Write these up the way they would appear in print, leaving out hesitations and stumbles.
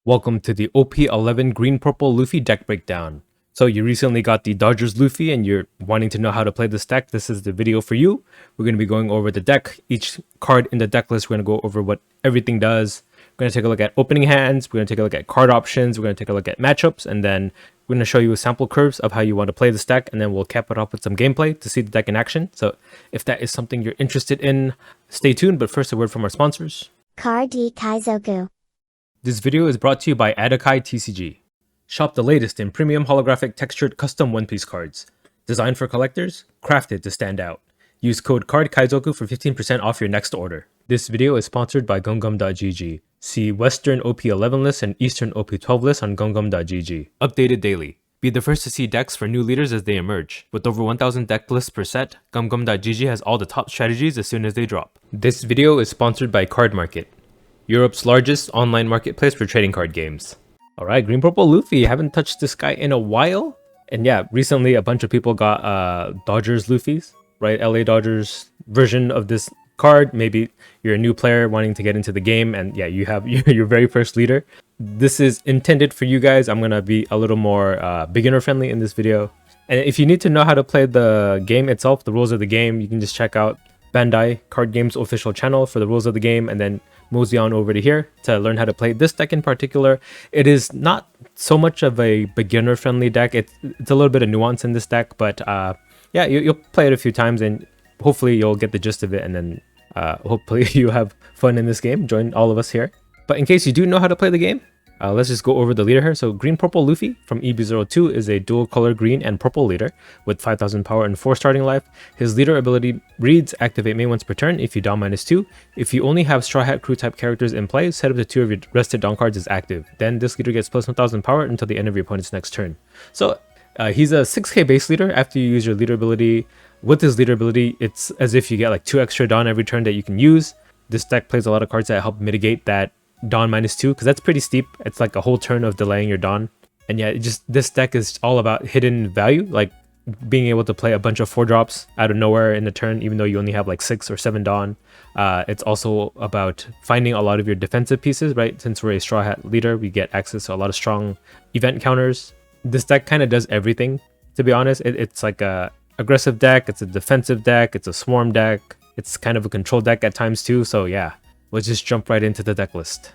Welcome to the OP11 Green Purple Luffy deck breakdown. So you recently got the Dodgers Luffy and you're wanting to know how to play this deck, this is the video for you. We're going to be going over the deck, each card in the deck list, we're going to go over what everything does. We're going to take a look at opening hands, we're going to take a look at card options, we're going to take a look at matchups, and then we're going to show you sample curves of how you want to play this deck, and then we'll cap it off with some gameplay to see the deck in action. So if that is something you're interested in, stay tuned, but first a word from our sponsors. Kaizoku. This video is brought to you by Adakai TCG. Shop the latest in premium holographic textured custom One Piece cards. Designed for collectors, crafted to stand out. Use code Kaizoku for 15% off your next order. This video is sponsored by gumgum.gg. See Western OP11 list and Eastern OP12 list on gumgum.gg. Updated daily. Be the first to see decks for new leaders as they emerge. With over 1000 deck lists per set, gumgum.gg has all the top strategies as soon as they drop. This video is sponsored by Card Market, Europe's largest online marketplace for trading card games. Alright, Green Purple Luffy, haven't touched this guy in a while. And yeah, recently a bunch of people got Dodgers Luffys, right? LA Dodgers version of this card. Maybe you're a new player wanting to get into the game and yeah, you have your very first leader. This is intended for you guys. I'm gonna be a little more beginner friendly in this video. And if you need to know how to play the game itself, the rules of the game, you can just check out Bandai Card Games official channel for the rules of the game, and then mosey on over to here to learn how to play this deck in particular. It is not so much of a beginner friendly deck. It's a little bit of nuance in this deck, but yeah, you'll play it a few times and hopefully you'll get the gist of it, and then hopefully you have fun in this game. Join all of us here. But in case you do know how to play the game, let's just go over the leader here. So Green Purple Luffy from EB02 is a dual color green and purple leader with 5000 power and 4 starting life. His leader ability reads: activate main once per turn if you down -2. If you only have Straw Hat Crew type characters in play, set up to 2 of your rested down cards as active. Then this leader gets plus 1000 power until the end of your opponent's next turn. So he's a 6k base leader. After you use your leader ability, with his leader ability, it's as if you get like 2 extra dawn every turn that you can use. This deck plays a lot of cards that help mitigate that dawn -2, because that's pretty steep. It's like a whole turn of delaying your dawn. And yeah, this deck is all about hidden value, like being able to play a bunch of 4-drops out of nowhere in the turn, even though you only have like 6 or 7 dawn. It's also about finding a lot of your defensive pieces, right? Since we're a Straw Hat leader, we get access to a lot of strong event counters. This deck kind of does everything, to be honest. It's like a aggressive deck, it's a defensive deck, it's a swarm deck, it's kind of a control deck at times too. So yeah, let's just jump right into the deck list.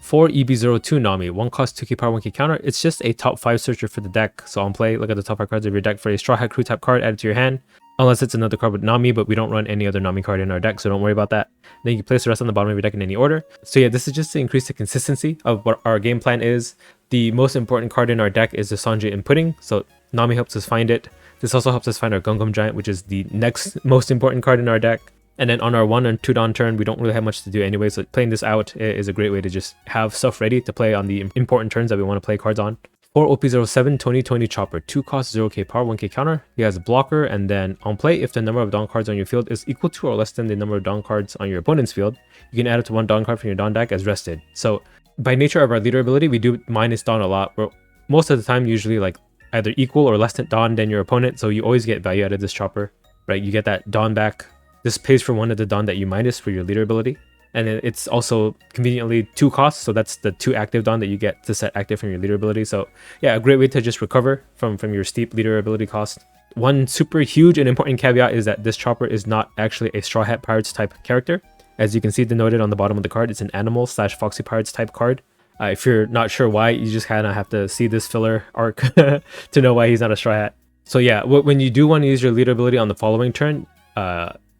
For EB02 Nami, 1 cost 2k power 1k counter. It's just a top 5 searcher for the deck. So on play, look at the top 5 cards of your deck for a Straw Hat Crew type card added to your hand. Unless it's another card with Nami, but we don't run any other Nami card in our deck, so don't worry about that. Then you can place the rest on the bottom of your deck in any order. So yeah, this is just to increase the consistency of what our game plan is. The most important card in our deck is the Sanjay and Pudding, so Nami helps us find it. This also helps us find our Gum Giant, which is the next most important card in our deck. And then on our 1 and 2 dawn turn, we don't really have much to do anyway, so playing this out is a great way to just have stuff ready to play on the important turns that we want to play cards on. For OP07 Tony Chopper, 2 cost 0k power 1k counter. He has a blocker, and then on play, if the number of dawn cards on your field is equal to or less than the number of dawn cards on your opponent's field, you can add it to 1 dawn card from your dawn deck as rested. So by nature of our leader ability, we do minus dawn a lot. We're most of the time usually like either equal or less than dawn than your opponent, so you always get value out of this chopper, right? You get that dawn back. This pays for 1 of the dawn that you minus for your leader ability. And it's also conveniently 2 costs, so that's the 2 active dawn that you get to set active from your leader ability. So yeah, a great way to just recover from your steep leader ability cost. One super huge and important caveat is that this chopper is not actually a Straw Hat Pirates type character. As you can see denoted on the bottom of the card, it's an animal / Foxy Pirates type card. If you're not sure why, you just kind of have to see this filler arc to know why he's not a Straw Hat. So yeah, when you do want to use your leader ability on the following turn,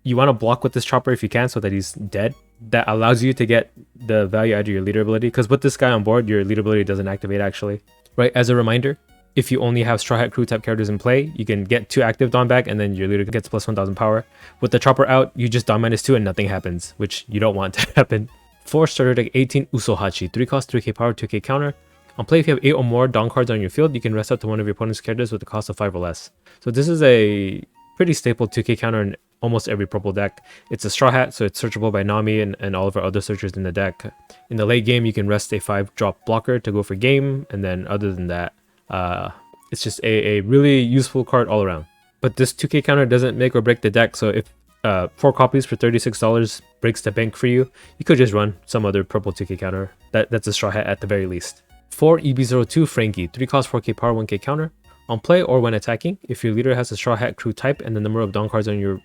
you want to block with this chopper if you can so that he's dead. That allows you to get the value out of your leader ability, because with this guy on board, your leader ability doesn't activate actually. Right, as a reminder, if you only have Straw Hat Crew type characters in play, you can get 2 active dawn back and then your leader gets plus 1000 power. With the chopper out, you just dawn -2 and nothing happens, which you don't want to happen. For starter deck 18 Usohachi, 3 cost 3k power 2k counter. On play, if you have 8 or more dawn cards on your field, you can rest up to 1 of your opponent's characters with a cost of 5 or less. So this is a pretty staple 2k counter in almost every purple deck. It's a Straw Hat, so it's searchable by Nami and all of our other searchers in the deck. In the late game, you can rest a 5-drop blocker to go for game, and then other than that, it's just a really useful card all around. But this 2k counter doesn't make or break the deck, so if 4 copies for $36 breaks the bank for you. You could just run some other purple 2k counter. That's a straw hat at the very least. 4 EB02 Frankie, 3 cost 4k power 1k counter. On play or when attacking, if your leader has a straw hat crew type and the number of Dawn cards on your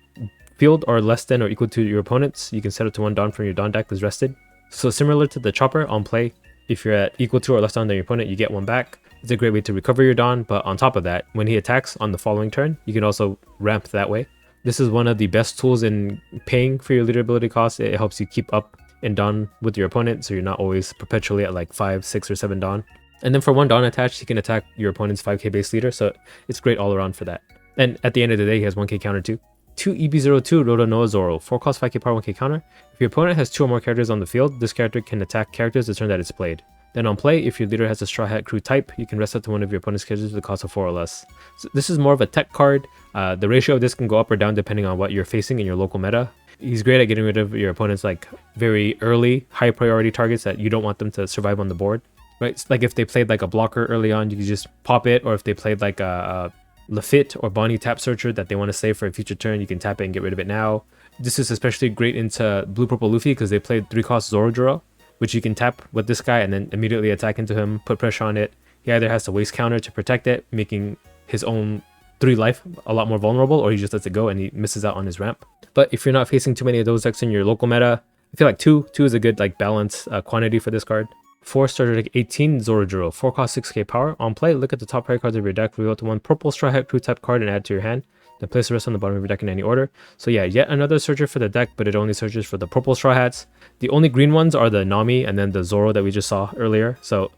field are less than or equal to your opponent's, you can set it to 1 Dawn from your Dawn deck that's rested. So similar to the Chopper, on play, if you're at equal to or less Dawn than your opponent, you get 1 back. It's a great way to recover your Dawn, but on top of that, when he attacks on the following turn, you can also ramp that way. This is one of the best tools in paying for your leader ability costs. It helps you keep up in Dawn with your opponent, so you're not always perpetually at like 5, 6, or 7 Dawn. And then for 1 Dawn attached, he can attack your opponent's 5k base leader, so it's great all around for that. And at the end of the day, he has 1k counter too. 2 EB02 Roto Noah Zoro, 4 cost 5k power 1k counter. If your opponent has 2 or more characters on the field, this character can attack characters the turn that it's played. Then on play, if your leader has a Straw Hat crew type, you can rest it to one of your opponent's characters with a cost of 4 or less. So this is more of a tech card. The ratio of this can go up or down depending on what you're facing in your local meta. He's great at getting rid of your opponent's like very early, high priority targets that you don't want them to survive on the board. Right? Like if they played like a blocker early on, you can just pop it, or if they played like a Lafitte or Bonnie tap searcher that they want to save for a future turn, you can tap it and get rid of it now. This is especially great into Blue Purple Luffy because they played 3 cost Zorodro, which you can tap with this guy and then immediately attack into him, put pressure on it. He either has to waste counter to protect it, making his own 3 life a lot more vulnerable, or he just lets it go and he misses out on his ramp. But if you're not facing too many of those decks in your local meta, I feel like 2 is a good like balance quantity for this card. 4 starter deck 18 Zorodro, 4 cost 6k power. On play, look at the top priority cards of your deck, reveal to 1 purple Straw Hat crew type card and add to your hand. Then place the rest on the bottom of your deck in any order. So yeah, yet another searcher for the deck, but it only searches for the purple Straw Hats. The only green ones are the Nami and then the Zoro that we just saw earlier. So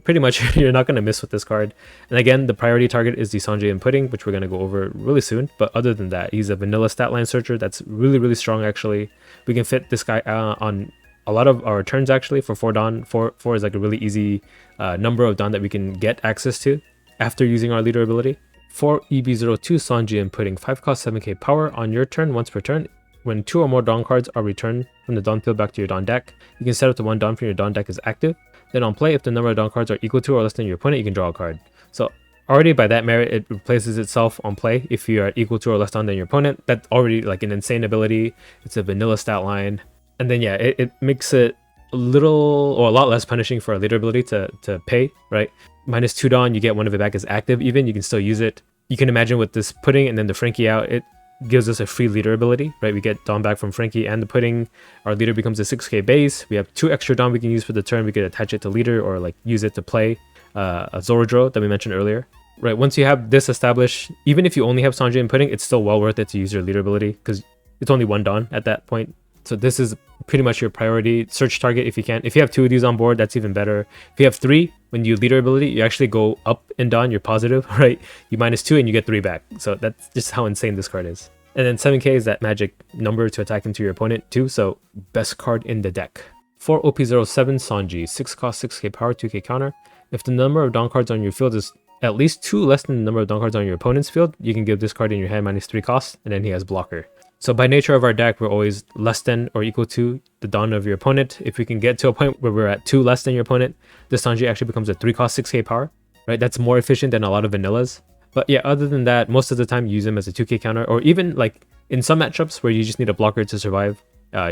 pretty much you're not going to miss with this card. And again, the priority target is the Sanjay and Pudding, which we're going to go over really soon. But other than that, he's a vanilla stat line searcher that's really strong actually. We can fit this guy on a lot of our turns actually for 4 Dawn. 4 is like a really easy number of Dawn that we can get access to after using our leader ability. 4 EB02 Sanji and Pudding, 5 cost 7k power. On your turn, once per turn, when 2 or more Dawn cards are returned from the Dawn field back to your Dawn deck, you can set up to 1 Dawn from your Dawn deck is active. Then on play, if the number of Dawn cards are equal to or less than your opponent, you can draw a card. So already by that merit, it replaces itself on play if you are equal to or less Dawn than your opponent. That's already like an insane ability. It's a vanilla stat line. And then yeah, it makes it a little or a lot less punishing for a leader ability to pay, right? Minus 2 Dawn, you get one of it back as active even, you can still use it. You can imagine with this Pudding and then the Frankie out, it gives us a free leader ability, right? We get Dawn back from Frankie and the Pudding. Our leader becomes a 6k base. We have 2 extra Dawn we can use for the turn. We could attach it to leader or like use it to play a Zorodro that we mentioned earlier. Right, once you have this established, even if you only have Sanjay and Pudding, it's still well worth it to use your leader ability because it's only 1 Dawn at that point. So this is pretty much your priority search target if you can. If you have 2 of these on board, that's even better. If you have 3, when you leader ability, you actually go up in Dawn, you're positive, right? You minus 2 and you get 3 back. So that's just how insane this card is. And then 7k is that magic number to attack into your opponent too, so best card in the deck. 4 OP07 Sanji, 6 cost 6k power, 2k counter. If the number of Dawn cards on your field is at least 2 less than the number of Dawn cards on your opponent's field, you can give this card in your hand minus 3 cost, and then he has blocker. So by nature of our deck, we're always less than or equal to the Dawn of your opponent. If we can get to a point where we're at 2 less than your opponent, this Sanji actually becomes a 3 cost 6k power, right? That's more efficient than a lot of vanillas. But yeah, other than that, most of the time use him as a 2k counter, or even like in some matchups where you just need a blocker to survive,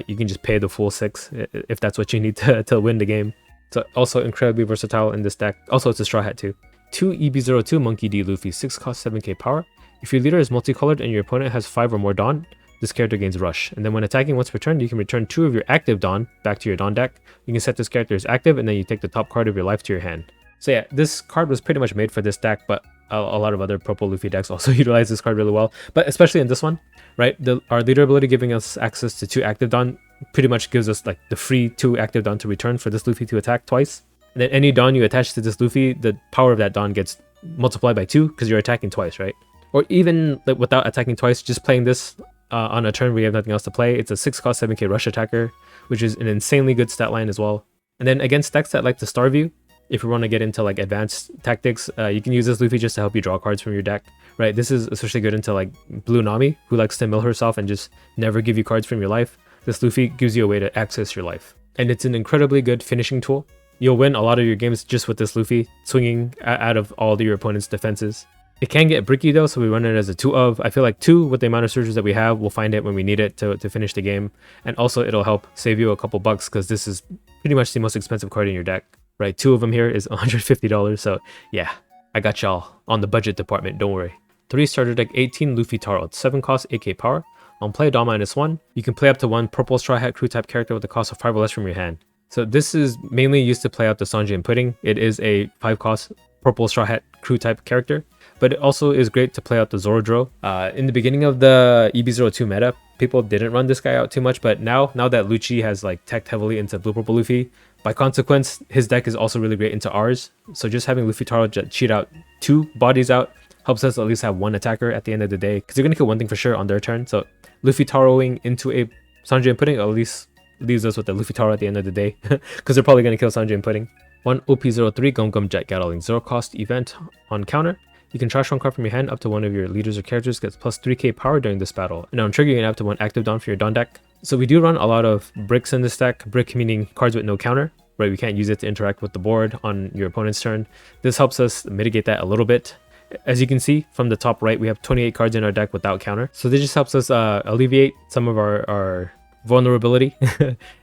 you can just pay the full 6 if that's what you need to win the game. So also incredibly versatile in this deck. Also, it's a Straw Hat too. 2 EB02 Monkey D Luffy, 6 cost 7k power. If your leader is multicolored and your opponent has 5 or more Dawn, this character gains Rush. And then when attacking once per turn, you can return 2 of your active Dawn back to your Dawn deck. You can set this character as active, and then you take the top card of your life to your hand. So yeah, this card was pretty much made for this deck, but a lot of other purple Luffy decks also utilize this card really well. But especially in this one, right? Our leader ability giving us access to 2 active Dawn pretty much gives us like the free 2 active Dawn to return for this Luffy to attack twice. And then any Dawn you attach to this Luffy, the power of that Dawn gets multiplied by 2 because you're attacking twice, right? Or even like without attacking twice, just playing this on a turn where you have nothing else to play. It's a 6 cost 7k rush attacker, which is an insanely good stat line as well. And then against decks that like to starve you, if you want to get into like advanced tactics, you can use this Luffy just to help you draw cards from your deck, right? This is especially good into like Blue Nami, who likes to mill herself and just never give you cards from your life. This Luffy gives you a way to access your life. And it's an incredibly good finishing tool. You'll win a lot of your games just with this Luffy, swinging out of all of your opponent's defenses. It can get bricky though, so we run it as a 2 of. I feel like 2 with the amount of searches that we have, we'll find it when we need it to finish the game. And also it'll help save you a couple bucks because this is pretty much the most expensive card in your deck, right? 2 of them here is $150, so yeah, I got y'all on the budget department, don't worry. 3 starter deck 18 Luffy Taro, 7 cost, 8k power. On play, Dawn -1. You can play up to 1 purple Straw Hat crew type character with a cost of 5 or less from your hand. So this is mainly used to play out the Sanji and Pudding. It is a 5 cost purple Straw Hat crew type character, but it also is great to play out the Zorodro. In the beginning of the EB02 meta, people didn't run this guy out too much, but now that Lucci has like teched heavily into Blue Purple Luffy, by consequence, his deck is also really great into ours. So just having Luffy Taro cheat out 2 bodies out helps us at least have 1 attacker at the end of the day, because they're going to kill 1 thing for sure on their turn. So Luffy Taroing into a Sanji and Pudding at least leaves us with the Luffy Taro at the end of the day, because they're probably going to kill Sanji and Pudding. 1 OP03 Gum Gum Jet Gatling, 0 cost event. On counter, you can trash 1 card from your hand up to 1 of your leaders or characters gets plus 3k power during this battle. And on trigger, you can have up to 1 active Dawn for your Dawn deck. So we do run a lot of bricks in this deck. Brick meaning cards with no counter, right? We can't use it to interact with the board on your opponent's turn. This helps us mitigate that a little bit. As you can see from the top right, we have 28 cards in our deck without counter. So this just helps us alleviate some of our vulnerability,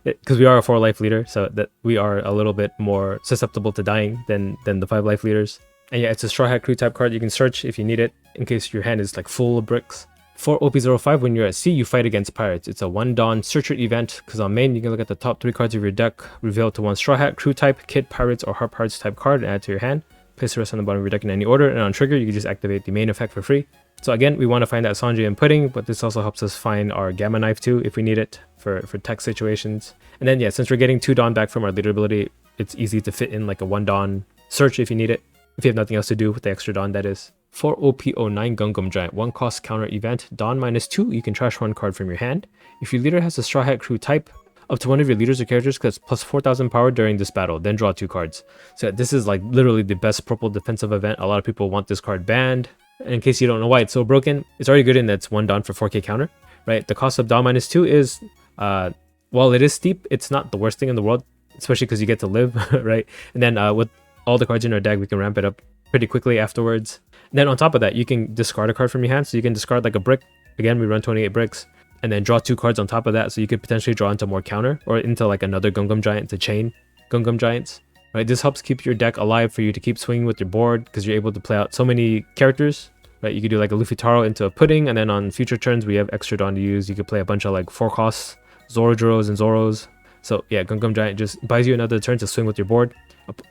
because we are a 4 life leader, so that we are a little bit more susceptible to dying than the 5 life leaders. And yeah, it's a Straw Hat crew type card. You can search if you need it in case your hand is like full of bricks. 4 OP05, when you're at sea, you fight against pirates. It's a 1 Dawn searcher event, because on main you can look at the top 3 cards of your deck, reveal to 1 Straw Hat crew type, Kid Pirates or Heart Pirates type card, and add to your hand. Place the rest on the bottom of your deck in any order, and on trigger you can just activate the main effect for free. So again, we want to find that Sanji and Pudding, but this also helps us find our Gamma Knife too if we need it for tech situations. And then yeah, since we're getting 2 Dawn back from our leader ability, it's easy to fit in like a 1 Dawn search if you need it, if you have nothing else to do with the extra Dawn, that is. 4 OP09 Gum Gum Giant, 1 cost counter event, Dawn -2, you can trash 1 card from your hand. If your leader has a Straw Hat crew type, up to 1 of your leaders or characters gets plus 4,000 power during this battle, then draw 2 cards. So this is like literally the best purple defensive event. A lot of people want this card banned. And in case you don't know why it's so broken, it's already good in that it's 1 Dawn for 4k counter, right? The cost of Dawn -2 is, while it is steep, it's not the worst thing in the world, especially because you get to live, right? And then with all the cards in our deck, we can ramp it up pretty quickly afterwards. And then on top of that, you can discard a card from your hand. So you can discard like a brick. Again, we run 28 bricks. And then draw 2 cards on top of that, so you could potentially draw into more counter or into like another Gum Gum Giant to chain Gum Gum Giants. Right, this helps keep your deck alive for you to keep swinging with your board, because you're able to play out so many characters. Right, you could do like a Luffy Taro into a Pudding, and then on future turns we have extra Dawn to use. You could play a bunch of like 4 costs Zorodros and Zoros. So yeah, Gum Gum Giant just buys you another turn to swing with your board.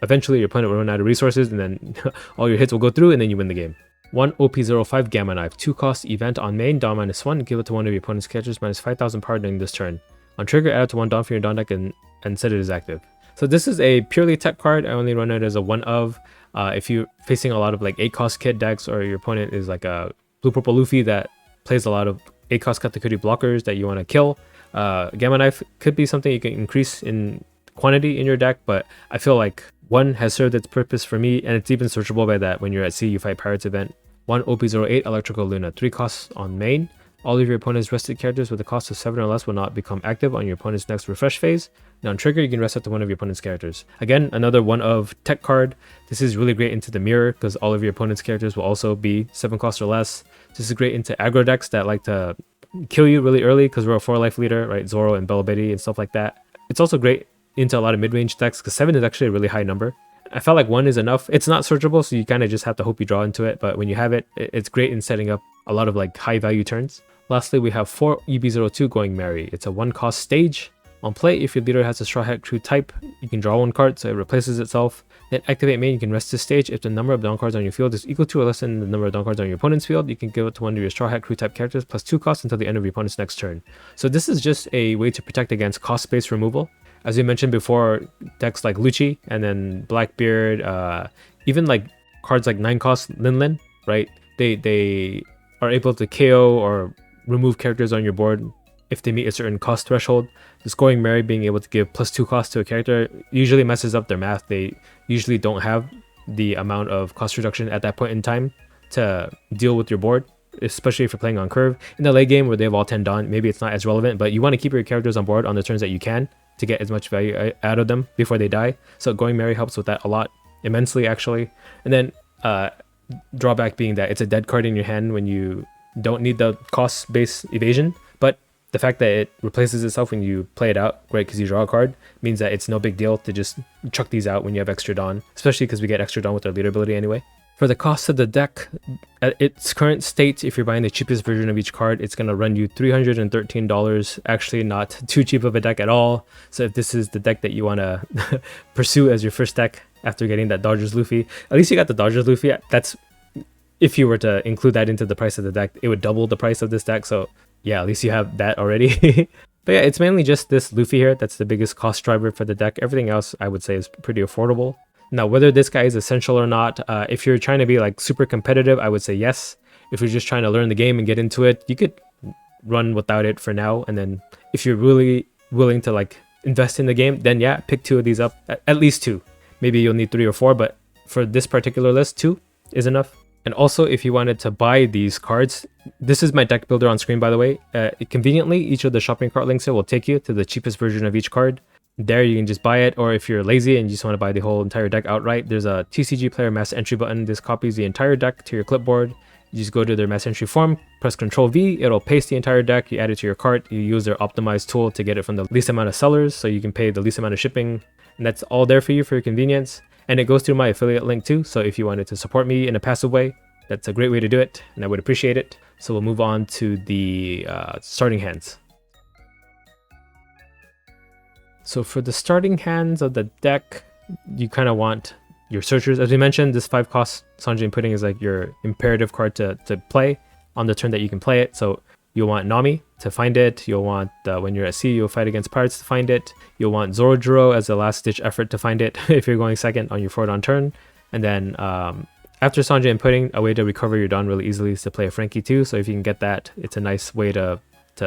Eventually your opponent will run out of resources, and then all your hits will go through, and then you win the game. 1 OP05 Gamma Knife, 2 cost event on main, Dawn -1, give it to 1 of your opponent's characters minus 5,000 power during this turn. On trigger, add it to 1 Dawn for your Dawn deck and set it as active. So this is a purely tech card. I only run it as a 1 of. If you're facing a lot of like 8 cost kit decks, or your opponent is like a Blue Purple Luffy that plays a lot of 8 cost Katakuri blockers that you want to kill, Gamma Knife could be something you can increase in quantity in your deck, but I feel like 1 has served its purpose for me, and it's even searchable by that when you're at sea, you fight pirates event. 1 OP08 Electrical Luna, 3 costs on main. All of your opponent's rested characters with a cost of 7 or less will not become active on your opponent's next refresh phase. Now on trigger, you can rest up to 1 of your opponent's characters. Again, another 1 of tech card. This is really great into the mirror, because all of your opponent's characters will also be 7 costs or less. This is great into aggro decks that like to kill you really early, because we're a 4 life leader, right? Zoro and Bella Betty and stuff like that. It's also great into a lot of mid-range decks, because 7 is actually a really high number. I felt like 1 is enough. It's not searchable, so you kind of just have to hope you draw into it, but when you have it, it's great in setting up a lot of like high value turns. Lastly, we have 4 EB02 Going Merry. It's a 1 cost stage. On play, if your leader has a Straw Hat crew type, you can draw 1 card so it replaces itself. Then activate main, you can rest this stage. If the number of Dawn cards on your field is equal to or less than the number of Dawn cards on your opponent's field, you can give it to 1 of your Straw Hat crew type characters plus 2 costs until the end of your opponent's next turn. So this is just a way to protect against cost space removal. As we mentioned before, decks like Lucci and then Blackbeard, even like cards like 9 cost Linlin, right? They are able to KO or remove characters on your board if they meet a certain cost threshold. This Going Merry being able to give plus 2 costs to a character usually messes up their math. They usually don't have the amount of cost reduction at that point in time to deal with your board, especially if you're playing on curve. In the late game where they have all 10 Dawn, maybe it's not as relevant, but you want to keep your characters on board on the turns that you can to get as much value out of them before they die. So Going Merry helps with that a lot, immensely actually. And then drawback being that it's a dead card in your hand when you don't need the cost-based evasion. But the fact that it replaces itself when you play it out, right, because you draw a card, means that it's no big deal to just chuck these out when you have extra Dawn, especially because we get extra Dawn with our leader ability anyway. For the cost of the deck, at its current state, if you're buying the cheapest version of each card, it's going to run you $313. Actually, not too cheap of a deck at all. So if this is the deck that you want to pursue as your first deck after getting that Dodgers Luffy, at least you got the Dodgers Luffy. That's, if you were to include that into the price of the deck, it would double the price of this deck. So yeah, at least you have that already. But yeah, it's mainly just this Luffy here that's the biggest cost driver for the deck. Everything else I would say is pretty affordable. Now, whether this guy is essential or not, if you're trying to be like super competitive, I would say yes. If you're just trying to learn the game and get into it, you could run without it for now. And then if you're really willing to like invest in the game, then yeah, pick 2 of these up, at least 2. Maybe you'll need 3 or 4, but for this particular list, 2 is enough. And also, if you wanted to buy these cards, this is my deck builder on screen, by the way. Conveniently, each of the shopping cart links here will take you to the cheapest version of each card. There you can just buy it, or if you're lazy and you just want to buy the whole entire deck outright, there's a TCG player mass entry button. This copies the entire deck to your clipboard. You just go to their mass entry form, press Ctrl V, it'll paste the entire deck, you add it to your cart, you use their optimized tool to get it from the least amount of sellers, so you can pay the least amount of shipping, and that's all there for you for your convenience. And it goes through my affiliate link too, so if you wanted to support me in a passive way, that's a great way to do it, and I would appreciate it. So we'll move on to the starting hands. So for the starting hands of the deck, you kind of want your searchers. As we mentioned, this 5 cost Sanjay and Pudding is like your imperative card to play on the turn that you can play it. So you'll want Nami to find it. You'll want, when you're at sea, you'll fight against pirates to find it. You'll want Zorojuro as a last ditch effort to find it if you're going second on your forward on turn. And then after Sanjay and Pudding, a way to recover your Dawn really easily is to play a Frankie too. So if you can get that, it's a nice way to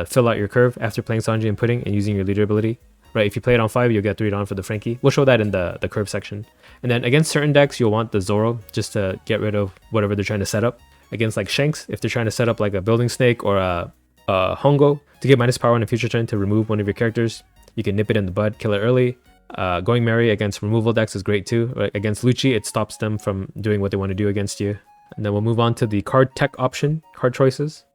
fill out your curve after playing Sanjay and Pudding and using your leader ability. Right, if you play it on 5, you'll get 3 Dawn for the Frankie. We'll show that in the curve section. And then against certain decks, you'll want the Zoro just to get rid of whatever they're trying to set up. Against like Shanks, if they're trying to set up like a Building Snake or a Hongo to get minus power on a future turn to remove one of your characters, you can nip it in the bud, kill it early. Going Merry against removal decks is great too. Right? Against Lucci, it stops them from doing what they want to do against you. And then we'll move on to the card tech option, card choices.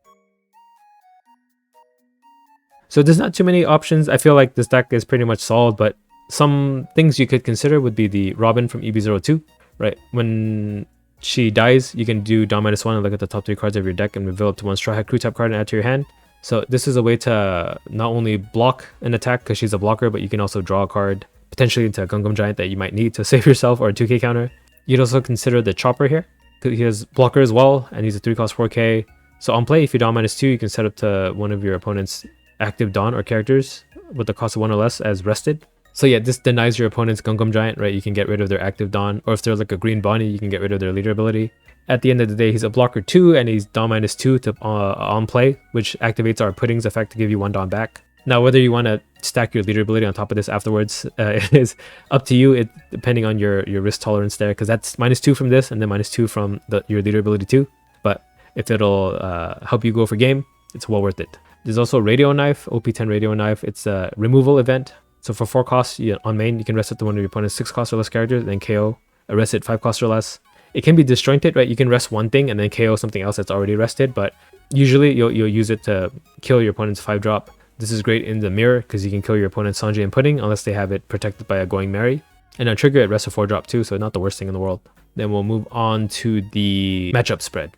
So there's not too many options. I feel like this deck is pretty much solid, but some things you could consider would be the Robin from EB02, right? When she dies, you can do Dawn -1 and look at the top 3 cards of your deck and reveal up to 1 Straw Hat Crew Tap card and add to your hand. So this is a way to not only block an attack because she's a blocker, but you can also draw a card, potentially into a Gungam Giant that you might need to save yourself or a 2k counter. You'd also consider the Chopper here, because he has blocker as well, and he's a 3 cost 4k. So on play, if you Dawn -2, you can set up to one of your opponent's active Dawn or characters with the cost of 1 or less as rested. So yeah, this denies your opponent's Gungam Giant, right? You can get rid of their active Dawn, or if they're like a green Bonnie, you can get rid of their leader ability. At the end of the day, he's a blocker 2 and he's Dawn -2 to on play, which activates our Pudding's effect to give you 1 Dawn back. Now, whether you want to stack your leader ability on top of this afterwards is up to you, depending on your risk tolerance there, because that's -2 from this and then -2 from your leader ability too. But if it'll help you go for game, it's well worth it. There's also Radio Knife, OP10 Radio Knife. It's a removal event. So for 4 costs on main, you can rest it to one of your opponent's 6 cost or less characters, and then KO a rest it 5 cost or less. It can be disjointed, right? You can rest one thing and then KO something else that's already rested, but usually you'll use it to kill your opponent's 5 drop. This is great in the mirror because you can kill your opponent's Sanjay and Pudding unless they have it protected by a Going Merry. And on trigger, it rests a 4 drop too, so not the worst thing in the world. Then we'll move on to the matchup spread.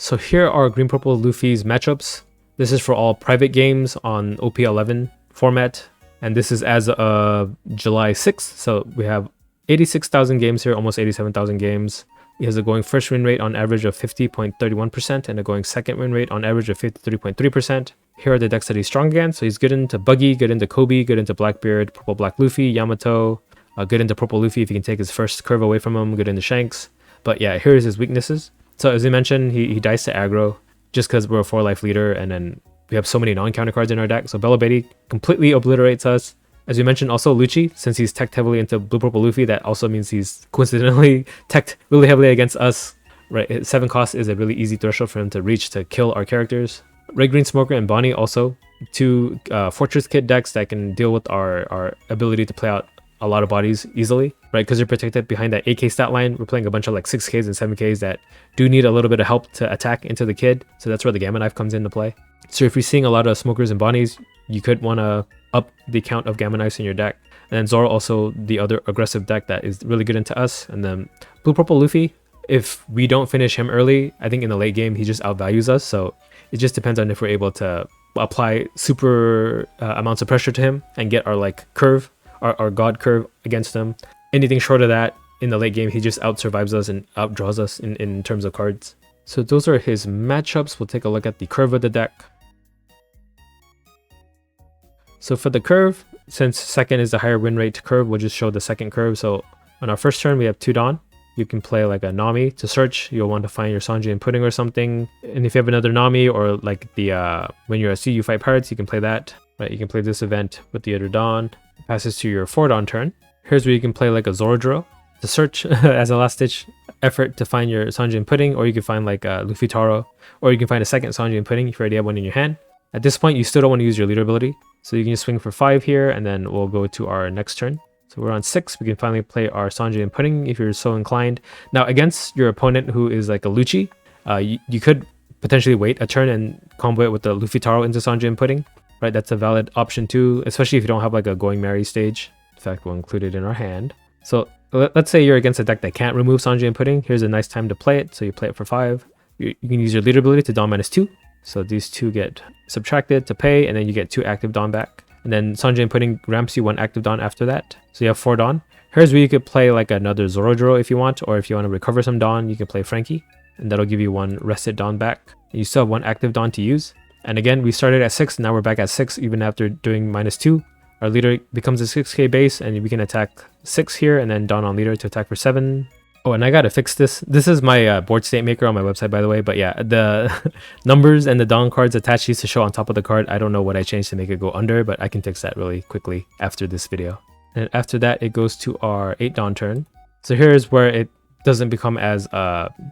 So here are Green Purple Luffy's matchups. This is for all private games on OP11 format, and this is as of July 6th. So we have 86,000 games here, almost 87,000 games. He has a going first win rate on average of 50.31% and a going second win rate on average of 53.3%. Here are the decks that he's strong against. So he's good into Buggy, good into Kobe, good into Blackbeard, Purple Black Luffy, Yamato, good into Purple Luffy if you can take his first curve away from him, good into Shanks. But yeah, here's his weaknesses. So as I mentioned, he dies to aggro just because we're a 4-life leader, and then we have so many non-counter cards in our deck. So Bella Betty completely obliterates us. As we mentioned, also Lucci, since he's teched heavily into Blue Purple Luffy, that also means he's coincidentally teched really heavily against us. Right, 7 cost is a really easy threshold for him to reach to kill our characters. Red Green Smoker and Bonnie also 2 Fortress Kit decks that can deal with our ability to play out a lot of bodies easily, right? Because you're protected behind that 8k stat line. We're playing a bunch of like 6ks and 7ks that do need a little bit of help to attack into the kid. So that's where the Gamma Knife comes into play. So if you're seeing a lot of smokers and bonnies, you could want to up the count of Gamma Knives in your deck. And then Zoro also the other aggressive deck that is really good into us. And then Blue Purple Luffy, if we don't finish him early, I think in the late game he just outvalues us. So it just depends on if we're able to apply super amounts of pressure to him and get our like curve, our god curve against him. Anything short of that in the late game, he just out survives us and outdraws us in terms of cards. So those are his matchups. We'll take a look at the curve of the deck. So for the curve, since second is the higher win rate curve, we'll just show the second curve. So on our first turn, we have 2 Dawn. You can play like a Nami to search. You'll want to find your Sanji and Pudding or something. And if you have another Nami or like the when you're at sea, you fight pirates, you can play that. Right? You can play this event with the other Dawn. It passes to your 4 Dawn turn. Here's where you can play like a Zorodro to search as a last ditch effort to find your Sanji and Pudding, or you can find like a Luffy Taro, or you can find a second Sanji and Pudding if you already have one in your hand. At this point, you still don't want to use your leader ability. So you can just swing for 5 here, and then we'll go to our next turn. So we're on 6. We can finally play our Sanji and Pudding if you're so inclined. Now against your opponent who is like a Lucci, you could potentially wait a turn and combo it with the Luffy Taro into Sanji and Pudding. Right, that's a valid option too, especially if you don't have like a Going Merry stage. In fact, we'll include it in our hand. So let's say you're against a deck that can't remove Sanji and Pudding. Here's a nice time to play it. So you play it for 5. You can use your leader ability to Dawn -2. So these 2 get subtracted to pay, and then you get 2 active Dawn back. And then Sanji and Pudding ramps you 1 active Dawn after that. So you have 4 Dawn. Here's where you could play like another Zorodro if you want, or if you want to recover some Dawn, you can play Frankie. And that'll give you 1 rested Dawn back. You still have 1 active Dawn to use. And again, we started at 6, now we're back at 6 even after doing -2. Our leader becomes a 6k base, and we can attack 6 here, and then Dawn on leader to attack for 7. Oh, and I gotta fix this. This is my board state maker on my website, by the way. But yeah, the numbers and the Dawn cards attached used to show on top of the card. I don't know what I changed to make it go under, but I can fix that really quickly after this video. And after that, it goes to our 8 Dawn turn. So here's where it doesn't become as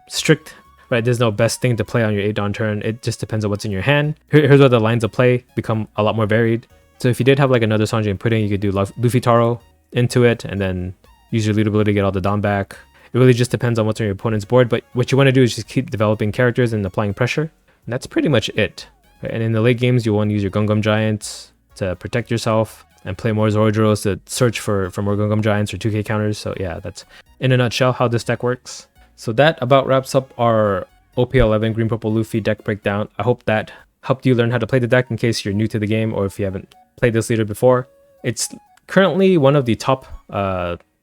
strict, right? There's no best thing to play on your 8 Dawn turn. It just depends on what's in your hand. Here's where the lines of play become a lot more varied. So if you did have like another Sanji and Pudding, you could do Luffy Taro into it and then use your lead ability to get all the Dawn back. It really just depends on what's on your opponent's board, but what you want to do is just keep developing characters and applying pressure. And that's pretty much it. Right? And in the late games, you'll want to use your Gungam Giants to protect yourself and play more Zorodros to search for more Gungam Giants or 2k counters. So yeah, that's in a nutshell how this deck works. So that about wraps up our OP11 Green Purple Luffy deck breakdown. I hope that helped you learn how to play the deck in case you're new to the game or if you haven't played this leader before. It's currently one of the top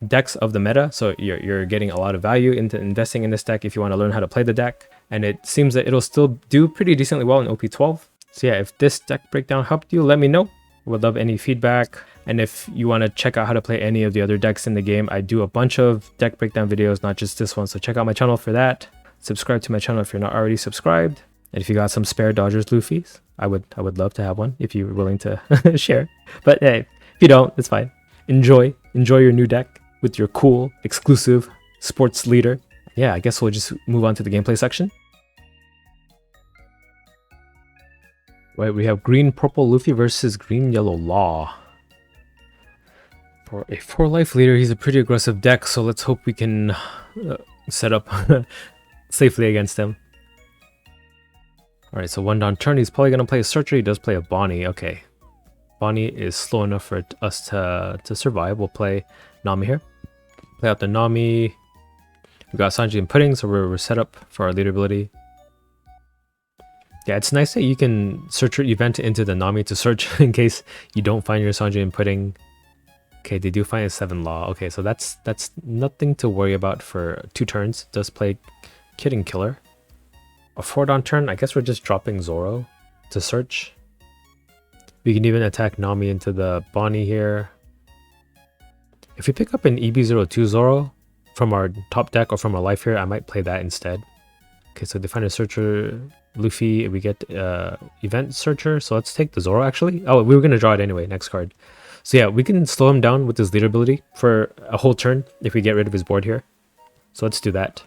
decks of the meta, so you're getting a lot of value into investing in this deck if you want to learn how to play the deck, and it seems that it'll still do pretty decently well in OP12. So yeah, if this deck breakdown helped you, let me know. Would love any feedback. And if you want to check out how to play any of the other decks in the game, I do a bunch of deck breakdown videos, not just this one, so check out my channel for that. Subscribe to my channel if you're not already subscribed, and if you got some spare Dodgers Luffys, I would love to have one if you're willing to share. But hey, if you don't, it's fine. Enjoy your new deck with your cool, exclusive sports leader. Yeah, I guess we'll just move on to the gameplay section. Right, we have Green Purple Luffy versus Green Yellow Law. For a 4-life leader, he's a pretty aggressive deck, so let's hope we can set up safely against him. Alright, so 1 Dawn turn, he's probably going to play a Searcher. He does play a Bonnie. Okay. Bonnie is slow enough for us to survive. We'll play Nami here. Play out the Nami. We got Sanji and Pudding, so we're set up for our leader ability. Yeah, it's nice that you can search your event into the Nami to search in case you don't find your Sanji and Pudding. Okay, they do find a 7 Law. Okay, so that's nothing to worry about for 2 turns. Does play Kid and Killer. A 4 Dawn turn, I guess we're just dropping Zoro to search. We can even attack Nami into the Bonnie here. If we pick up an EB02 Zoro from our top deck or from our life here, I might play that instead. Okay, so they find a Searcher Luffy, we get Event Searcher, so let's take the Zoro actually. Oh, we were going to draw it anyway, next card. So yeah, we can slow him down with his leader ability for a whole turn if we get rid of his board here. So let's do that.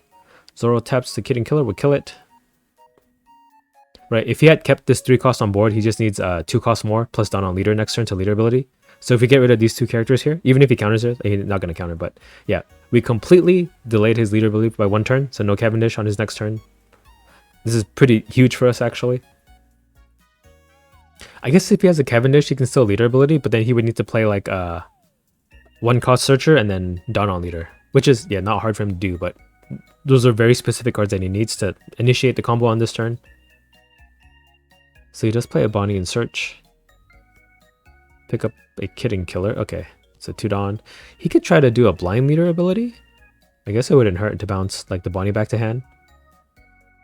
Zoro taps the Kid and Killer, we'll kill it. Right, if he had kept this 3 cost on board, he just needs 2 costs more plus down on leader next turn to leader ability. So if we get rid of these two characters here, even if he counters it, he's not going to counter, but yeah, we completely delayed his leader ability by 1 turn, so no Cavendish on his next turn. This is pretty huge for us, actually. I guess if he has a Cavendish, he can still leader ability, but then he would need to play like 1 cost Searcher and then Dawn on leader, which is, yeah, not hard for him to do, but those are very specific cards that he needs to initiate the combo on this turn. So he does play a Bonnie and Search. Pick up a Kid and Killer. Okay, so 2 Dawn. He could try to do a blind leader ability. I guess it wouldn't hurt to bounce like the Bonnie back to hand.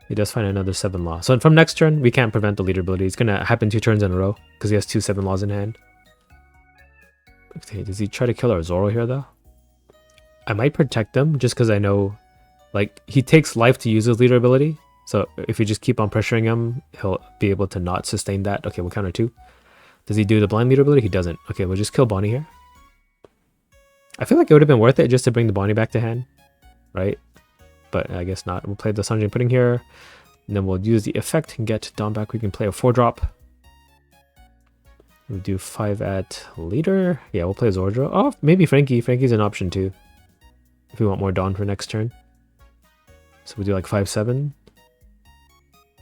He does find another 7 Law. So from next turn, we can't prevent the leader ability. It's gonna happen 2 turns in a row because he has 2 7 Laws in hand. Okay, does he try to kill our Zoro here though? I might protect him just because I know, like, he takes life to use his leader ability. So if we just keep on pressuring him, he'll be able to not sustain that. Okay, we'll counter 2. Does he do the blind leader ability? He doesn't. Okay, we'll just kill Bonnie here. I feel like it would have been worth it just to bring the Bonnie back to hand, right? But I guess not. We'll play the Sanjay Pudding here, and then we'll use the effect and get Dawn back. We can play a 4-drop. We'll do 5 at leader. Yeah, we'll play Zordro. Oh, maybe Frankie. Frankie's an option too, if we want more Dawn for next turn. So we'll do like 5-7.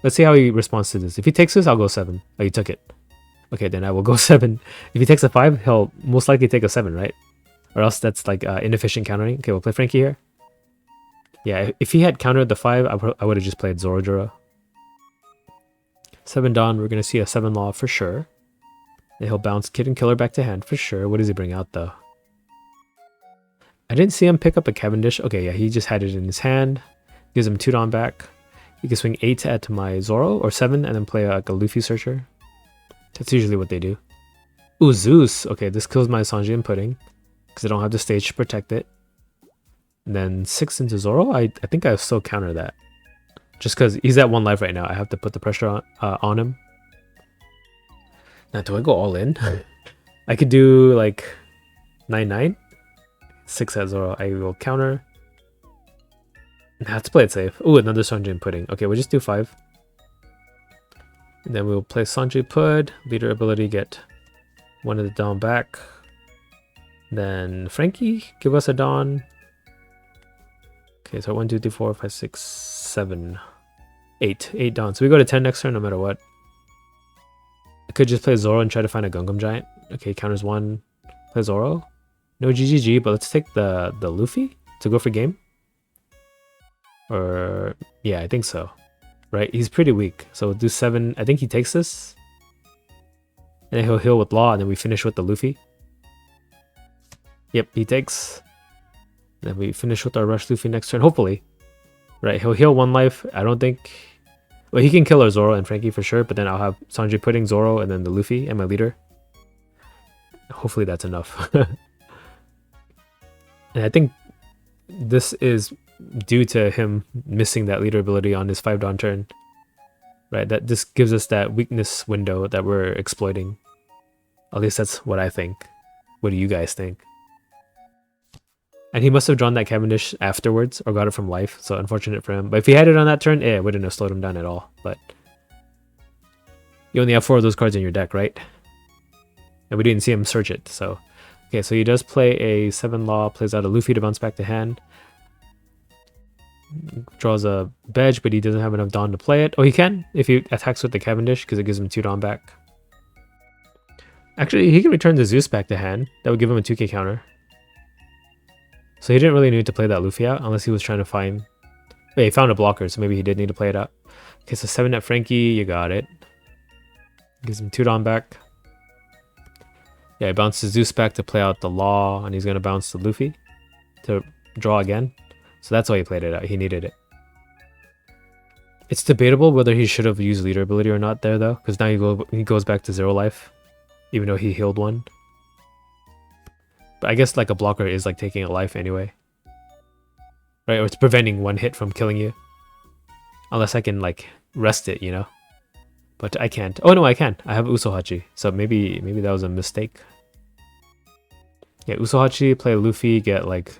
Let's see how he responds to this. If he takes this, I'll go 7. Oh, he took it. Okay, then I will go 7. If he takes a 5, he'll most likely take a 7, right? Or else that's like inefficient countering. Okay, we'll play Frankie here. Yeah, if he had countered the 5, I would have just played Zorodra. 7 Dawn, we're going to see a 7 Law for sure. And he'll bounce Kid and Killer back to hand for sure. What does he bring out though? I didn't see him pick up a Cavendish. Okay, yeah, he just had it in his hand. Gives him 2 Dawn back. He can swing 8 at my Zoro, or 7, and then play like a Luffy Searcher. That's usually what they do. Ooh, Zeus. Okay, this kills my Sanji and Pudding, because I don't have the stage to protect it. And then 6 into Zoro. I think I still counter that. Just because he's at 1 life right now. I have to put the pressure on him. Now, do I go all in? I could do like 9-9. 6 at Zoro. I will counter. I have to play it safe. Ooh, another Sanji and Pudding. Okay, we'll just do 5. And then we'll play Sanji Pud. Leader ability, get 1 of the Dawn back. Then Frankie, give us a Dawn. Okay, so 1, 2, 3, 4, 5, 6, 7, 8. 8 Dawn. So we go to 10 next turn no matter what. I could just play Zoro and try to find a Gungam Giant. Okay, counters 1. Play Zoro. No GGG, but let's take the Luffy to go for game. Or, yeah, I think so. Right? He's pretty weak. So we'll do 7. I think he takes this. And then he'll heal with Law, and then we finish with the Luffy. Yep, he takes. Then we finish with our Rush Luffy next turn, hopefully. Right, he'll heal 1 life. I don't think... Well, he can kill our Zoro and Frankie for sure, but then I'll have Sanji Pudding, Zoro, and then the Luffy and my leader. Hopefully that's enough. And I think this is due to him missing that leader ability on his 5 Dawn turn. Right, that this gives us that weakness window that we're exploiting. At least that's what I think. What do you guys think? And he must have drawn that Cavendish afterwards or got it from life, so unfortunate for him. But if he had it on that turn, it wouldn't have slowed him down at all. But you only have 4 of those cards in your deck, right? And we didn't see him search it, so... Okay, so he does play a 7 Law, plays out a Luffy to bounce back to hand. Draws a Bedge, but he doesn't have enough Dawn to play it. Oh, he can if he attacks with the Cavendish, because it gives him 2 Dawn back. Actually, he can return the Zeus back to hand. That would give him a 2k counter. So he didn't really need to play that Luffy out, unless he was trying to find... Wait, he found a blocker, so maybe he did need to play it out. Okay, so 7 at Frankie, you got it. Gives him 2 Dawn back. Yeah, he bounces Zeus back to play out the Law, and he's going to bounce the Luffy to draw again. So that's why he played it out. He needed it. It's debatable whether he should have used leader ability or not there, though, because now he goes back to 0 life, even though he healed 1. But I guess like a blocker is like taking a life anyway. Right? Or it's preventing 1 hit from killing you. Unless I can like rest it, you know? But I can't. Oh no, I can. I have Usohachi. So maybe that was a mistake. Yeah, Usohachi, play Luffy, get like...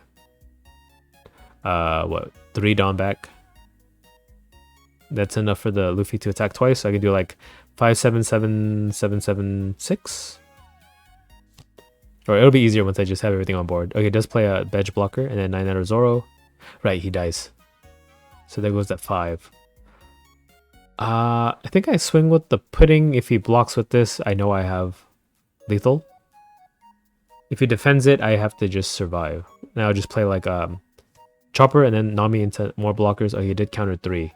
what? 3 Dawn back. That's enough for the Luffy to attack twice. So I can do like 5, 7, 7, 7, 7, 6. Or it'll be easier once I just have everything on board. Okay, it does play a Bedge blocker and then 9 Zoro. Right, he dies. So there goes that 5. I think I swing with the pudding. If he blocks with this, I know I have lethal. If he defends it, I have to just survive. Now I'll just play like Chopper and then Nami into more blockers. Oh, he did counter 3.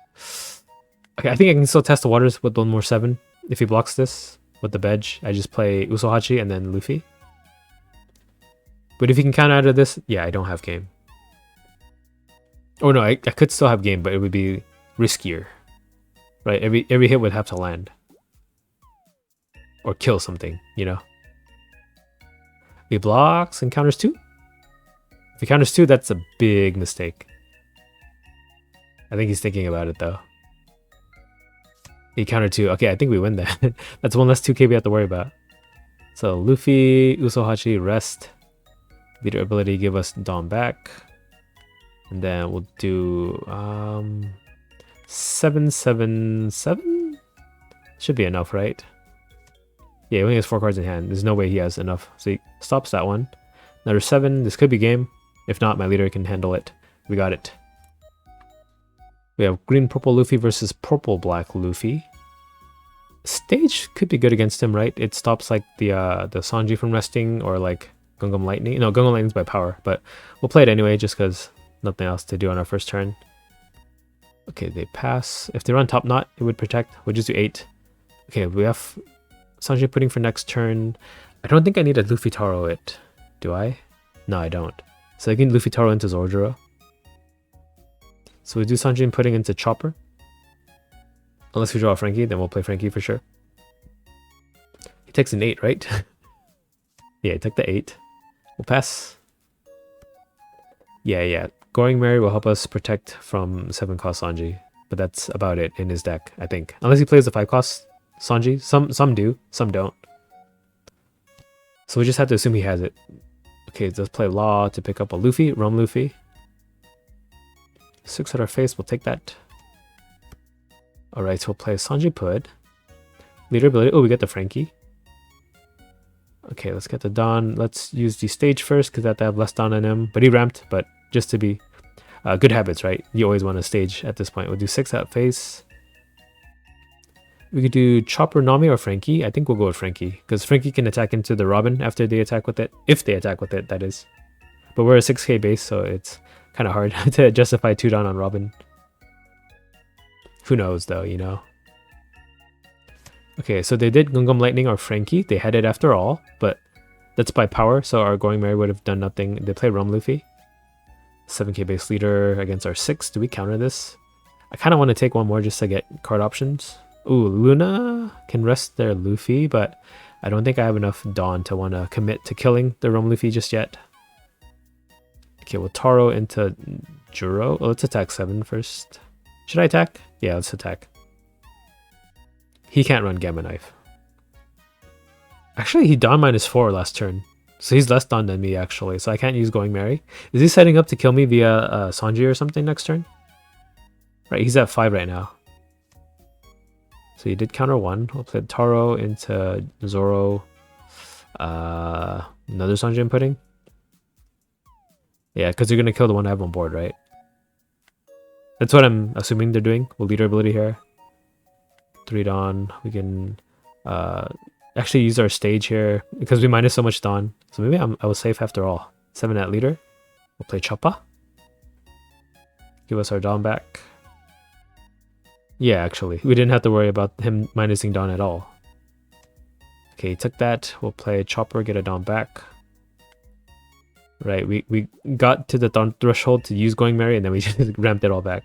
Okay, I think I can still test the waters with one more 7. If he blocks this with the Bedge, I just play Usohachi and then Luffy. But if he can counter out of this, yeah, I don't have game. Oh no, I could still have game, but it would be riskier. Right, every hit would have to land. Or kill something, you know? He blocks and counters 2. If he counters 2, that's a big mistake. I think he's thinking about it though. He countered 2. Okay, I think we win that. That's one less 2k we have to worry about. So Luffy, Usohachi, rest. Leader ability, give us Dawn back. And then we'll do 777? Should be enough, right? Yeah, he only has 4 cards in hand. There's no way he has enough. So he stops that one. Another 7. This could be game. If not, my leader can handle it. We got it. We have green-purple Luffy versus purple-black Luffy. Stage could be good against him, right? It stops like the Sanji from resting or like Gungam Lightning. No, Gungam Lightning's by power, but we'll play it anyway just because nothing else to do on our first turn. Okay, they pass. If they run top knot, it would protect. We'll just do 8. Okay, we have Sanji pudding for next turn. I don't think I need a Luffy Taro it. Do I? No, I don't. So I can Luffy Taro into Zorduro. So we do Sanji pudding into Chopper. Unless we draw a Frankie, then we'll play Frankie for sure. He takes an 8, right? Yeah, he took the 8. We'll pass. Yeah. Going Merry will help us protect from 7 cost Sanji. But that's about it in his deck, I think. Unless he plays the 5 cost Sanji. Some do, some don't. So we just have to assume he has it. Okay, let's play Law to pick up a Luffy, Rum Luffy. 6 at our face, we'll take that. Alright, so we'll play Sanji Pud. Leader ability, oh, we get the Frankie. Okay, let's get the Dawn. Let's use the stage first, because that have less Dawn in him. But he ramped, but just to be good habits, right? You always want to stage at this point. We'll do 6 at face. We could do Chopper, Nami, or Frankie. I think we'll go with Frankie, because Frankie can attack into the Robin after they attack with it. If they attack with it, that is. But we're a 6k base, so it's kind of hard to justify 2 Dawn on Robin. Who knows, though, you know? Okay, so they did Gungam Lightning or Frankie. They had it after all, but that's by power, so our Going Merry would have done nothing. They play Rum Luffy. 7k base leader against our 6. Do we counter this? I kind of want to take one more just to get card options. Ooh, Luna can rest their Luffy, but I don't think I have enough Dawn to want to commit to killing the Rum Luffy just yet. Okay, we'll Taro into Juro. Oh, let's attack 7 first. Should I attack? Yeah, let's attack. He can't run Gamma Knife. Actually, he Dawn -4 last turn. So he's less Dawn than me, actually. So I can't use Going Merry. Is he setting up to kill me via Sanji or something next turn? Right, he's at 5 right now. So he did counter 1. We'll play Taro into Zoro. Another Sanji and pudding. Yeah, because they're going to kill the one I have on board, right? That's what I'm assuming they're doing. We'll leader ability here. 3 Dawn. We can actually use our stage here because we minus so much Dawn. So maybe I was safe after all. 7 at leader. We'll play Choppa. Give us our Dawn back. Yeah, actually. We didn't have to worry about him minusing Dawn at all. Okay, he took that. We'll play Chopper, get a Dawn back. Right, we got to the Dawn threshold to use Going Merry, and then we just ramped it all back.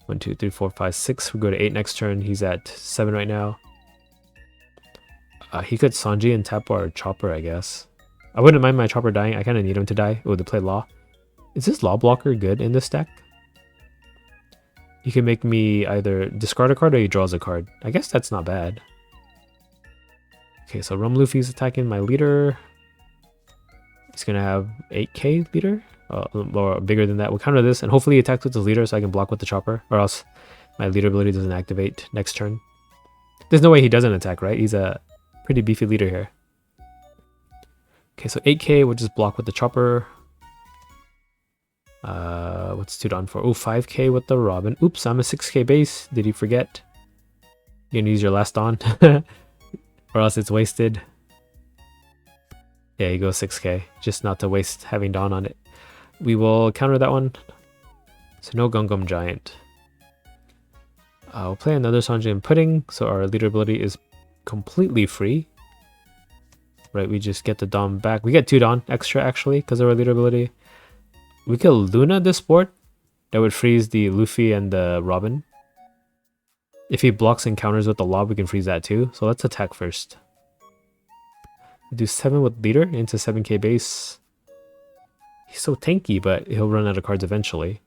1, 2, 3, 4, 5, 6. We go to 8 next turn. He's at 7 right now. He could Sanji and tap our Chopper, I guess. I wouldn't mind my Chopper dying. I kind of need him to die. Oh, to play Law. Is this Law blocker good in this deck? He can make me either discard a card or he draws a card. I guess that's not bad. Okay, so Rum Luffy's attacking my leader. He's gonna have 8k leader, or bigger than that. We'll counter this, and hopefully he attacks with his leader so I can block with the Chopper, or else my leader ability doesn't activate next turn. There's no way he doesn't attack, right? He's a pretty beefy leader here. Okay, so 8k, we'll just block with the chopper. What's 2 down for? Oh, 5k with the Robin. Oops, I'm a 6k base. Did you forget? You're gonna use your last on, or else it's wasted. Yeah, you go 6k, just not to waste having Dawn on it. We will counter that one. So no Gungam Giant. We'll play another Sanjin Pudding, so our leader ability is completely free. Right, we just get the Dawn back. We get 2 Dawn extra actually, because of our leader ability. We could Luna this board. That would freeze the Luffy and the Robin. If he blocks and counters with the lob, we can freeze that too. So let's attack first. Do 7 with leader into 7k base. He's so tanky, but he'll run out of cards eventually.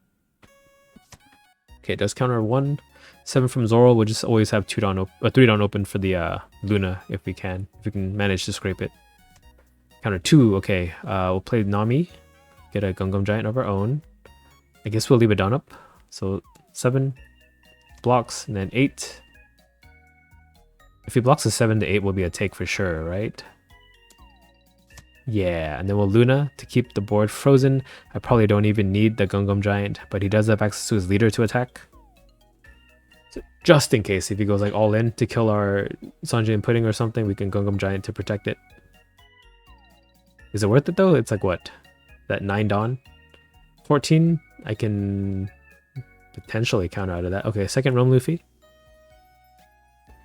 Okay, it does counter 1. 7 from Zoro. We'll just always have 3 down open for the Luna if we can manage to scrape it. Counter 2. Okay, we'll play Nami. Get a Gungam Giant of our own. I guess we'll leave it down up. So 7 blocks and then 8. If he blocks a 7, the 8 will be a take for sure, right? Yeah, and then we'll Luna to keep the board frozen. I probably don't even need the Gungam Giant, but he does have access to his leader to attack. So just in case, if he goes like all in to kill our Sanjay and Pudding or something, we can Gungam Giant to protect it. Is it worth it though? It's like what? That 9 Dawn? 14? I can potentially counter out of that. Okay, second Rome Luffy.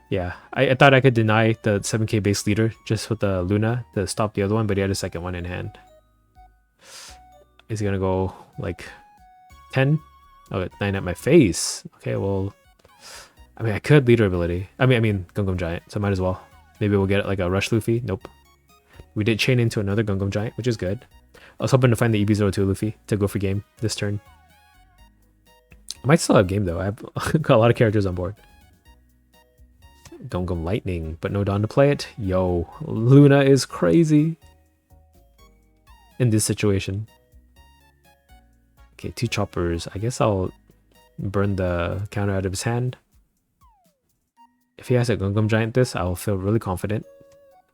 Yeah, I thought I could deny the 7k base leader just with the Luna to stop the other one, but he had a second one in hand. Is he gonna go like 10? Oh, 9 at my face. Okay, well, I mean, I could leader ability. I mean Gungam Giant, so might as well. Maybe we'll get like a Rush Luffy. Nope. We did chain into another Gungam Giant, which is good. I was hoping to find the EB02 Luffy to go for game this turn. I might still have game though. I've got a lot of characters on board. Gungam Lightning, but no Dawn to play it. Yo, Luna is crazy in this situation. Okay, 2 choppers. I guess I'll burn the counter out of his hand. If he has a Gungam Giant this, I'll feel really confident.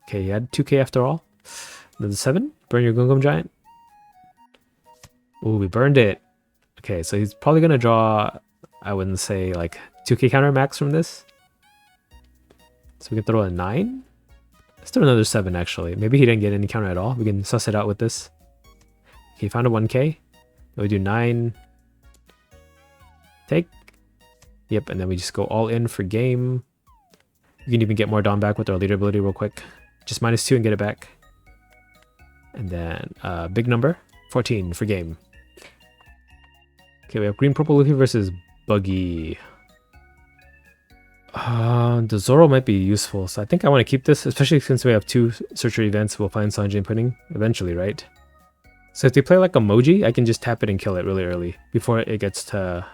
Okay, he had 2k after all. Then 7, burn your Gungam Giant. Ooh, we burned it. Okay, so he's probably gonna draw, I wouldn't say like 2k counter max from this. So we can throw a 9. Let's throw another 7 actually. Maybe he didn't get any counter at all. We can suss it out with this. Okay, found a 1k. We do 9. Take. Yep, and then we just go all in for game. You can even get more Dawn back with our leader ability real quick. Just -2 and get it back. And then big number, 14 for game. Okay, we have green purple Luffy versus Buggy. The Zoro might be useful, so I think I want to keep this, especially since we have 2 searcher events. We'll find Sanjay and Pudding eventually, right? So if they play like Emoji, I can just tap it and kill it really early before it gets to